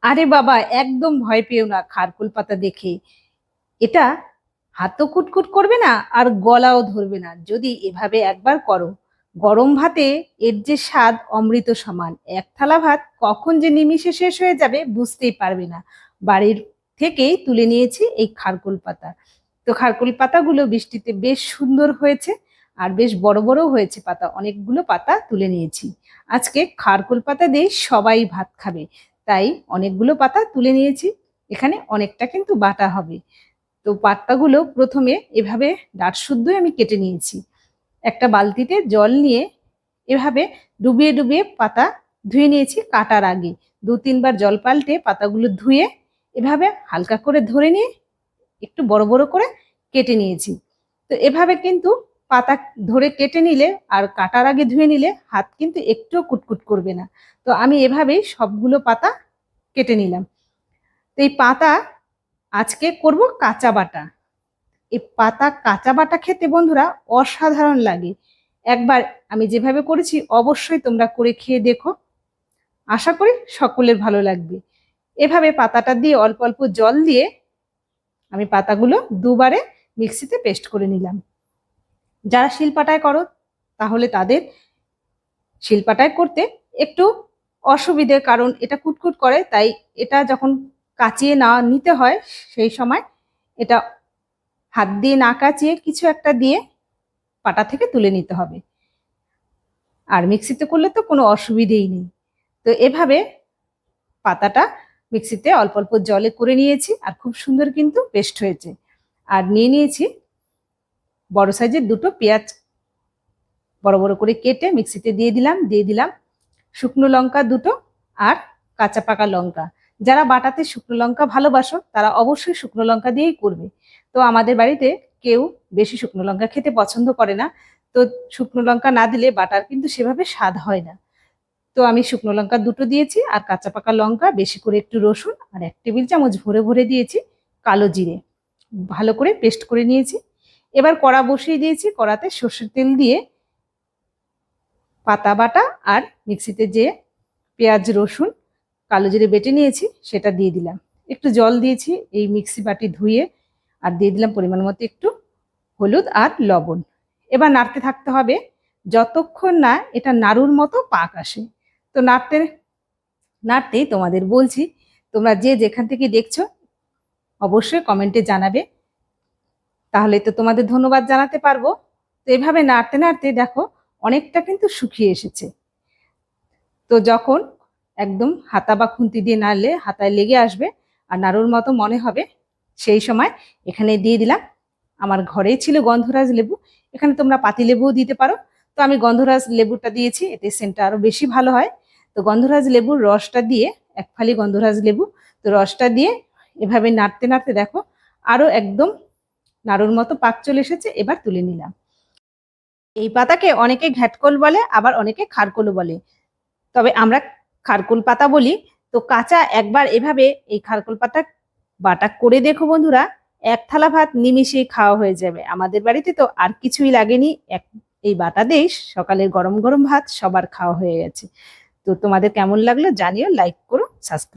আরে বাবা, একদম ভয় পেও না খারকুল পাতা দেখে। এটা হাতও কুটকুট করবে না আর গলাও ধরবে না যদি এভাবে একবার করো। গরম ভাতে এর যে স্বাদ অমৃত সমান। এক থালা ভাত কখন যে নিমিষে শেষ হয়ে যাবে বুঝতেই পারবে না। বাড়ির থেকেই তুলে নিয়েছি এই খারকুল পাতা। তো খারকুল পাতাগুলো বৃষ্টিতে বেশ সুন্দর হয়েছে আর বেশ বড় বড় হয়েছে পাতা। অনেকগুলো পাতা তুলে নিয়েছি। আজকে খারকুল পাতা দিয়ে সবাই ভাত খাবে, তাই অনেকগুলো পাতা তুলে নিয়েছি। এখানে অনেকটা কিন্তু বাটা হবে। তো পাতাগুলো প্রথমে এভাবে ডাঁট শুদ্ধই আমি কেটে নিয়েছি। একটা বালতিতে জল নিয়ে এভাবে ডুবিয়ে ডুবিয়ে পাতা ধুয়ে নিয়েছি কাটার আগে। 2-3 বার জল পাল্টে পাতাগুলো ধুয়ে এভাবে হালকা করে ধরে নিয়ে একটু বড় বড় করে কেটে নিয়েছি। তো এভাবে কিন্তু পাতা ধরে কেটে নিলে আর কাটার আগে ধুয়ে নিলে হাত কিন্তু একটুও কুটকুট করবে না। তো আমি এভাবেই সবগুলো পাতা কেটে নিলাম। তো এই পাতা আজকে করব কাঁচা বাটা। এই পাতা কাঁচা বাটা খেতে বন্ধুরা অসাধারণ লাগে। একবার আমি যেভাবে করেছি অবশ্যই তোমরা করে খেয়ে দেখো। আশা করি সকলের ভালো লাগবে। এভাবে পাতাটা দিয়ে অল্প অল্প জল দিয়ে আমি পাতাগুলো দুবারে মিক্সিতে পেস্ট করে নিলাম। যারা শিলপাটায় করো তাহলে তাদের শিলপাটায় করতে একটু অসুবিধে, কারণ এটা কুটকুট করে, তাই এটা যখন কাচিয়ে না নিতে হয় সেই সময় এটা হাত দিয়ে না কাচিয়ে কিছু একটা দিয়ে পাটা থেকে তুলে নিতে হবে। আর মিক্সিতে করলে তো কোনো অসুবিধেই নেই। তো এভাবে পাতাটা মিক্সিতে অল্প অল্প জলে করে নিয়েছি আর খুব সুন্দর কিন্তু পেস্ট হয়েছে। আর নিয়ে নিয়েছি বড় সাইজের দুটো পেঁয়াজ, বড় বড় করে কেটে মিক্সিতে দিয়ে দিলাম শুকনো লঙ্কা দুটো আর কাঁচা পাকা লঙ্কা। যারা বাটাতে শুকনো লঙ্কা ভালোবাসো তারা অবশ্যই শুকনো লঙ্কা দিয়েই করবে। তো আমাদের বাড়িতে কেউ বেশি শুকনো লঙ্কা খেতে পছন্দ করে না, তো শুকনো লঙ্কা না দিলে বাটার কিন্তু সেভাবে স্বাদ হয় না। তো আমি শুকনো লঙ্কা দুটো দিয়েছি আর কাঁচা পাকা লঙ্কা, বেশি করে একটু রসুন আর 1 টেবিল চামচ ভরে ভরে দিয়েছি কালো জিরে। ভালো করে পেস্ট করে নিয়েছি। এবার কড়া বসিয়ে দিয়েছি, কড়াতে সর্ষের তেল দিয়ে পাতা বাটা আর মিক্সিতে যে পেঁয়াজ রসুন কালো জিরে বেটে নিয়েছি সেটা দিয়ে দিলাম। একটু জল দিয়েছি এই মিক্সি বাটি ধুয়ে, আর দিয়ে দিলাম পরিমাণ মতো একটু হলুদ আর লবণ। এবার নাড়তে থাকতে হবে যতক্ষণ না এটা নাড়ুর মতো পাক আসে। তো নাড়তে নাড়তেই তোমাদের বলছি, তোমরা যে যেখান থেকে দেখছো অবশ্যই কমেন্টে জানাবে, তাহলে তো তোমাদের ধন্যবাদ জানাতে পারবো। তো এভাবে নাড়তে নাড়তে দেখো অনেকটা কিন্তু শুকিয়ে এসেছে। তো যখন একদম হাতা বা খুন্তি দিয়ে নাড়লে হাতায় লেগে আসবে আর নাড়ুর মতো মনে হবে, সেই সময় এখানে দিয়ে দিলাম আমার ঘরেই ছিল গন্ধরাজ লেবু। এখানে তোমরা পাতি লেবুও দিতে পারো। তো আমি গন্ধরাজ লেবুটা দিয়েছি, এতে সেন্টটা আরো বেশি ভালো হয়। তো গন্ধরাজ লেবুর রসটা দিয়ে, 1 ফালি গন্ধরাজ লেবু, তো রসটা দিয়ে এভাবে নাড়তে নাড়তে দেখো আরো একদম নাড়ুর মতো পাক চলে এসেছে। এবার তুলে নিলাম। এই পাতাকে অনেকে ঘ্যাটকল বলে, আবার অনেকে খারকলও বলে, তবে আমরা খারকুল পাতা বলি। তো কাঁচা একবার এভাবে এই খারকুল পাতা বাটা করে দেখো বন্ধুরা, 1 থালা ভাত নিমিষেই খাওয়া হয়ে যাবে। আমাদের বাড়িতে তো আর কিছুই লাগেনি, এই বাটা দিয়েই সকালের গরম গরম ভাত সবার খাওয়া হয়ে গেছে। তো তোমাদের কেমন লাগলো জানিও, লাইক করো, সাবস্ক্রাইব।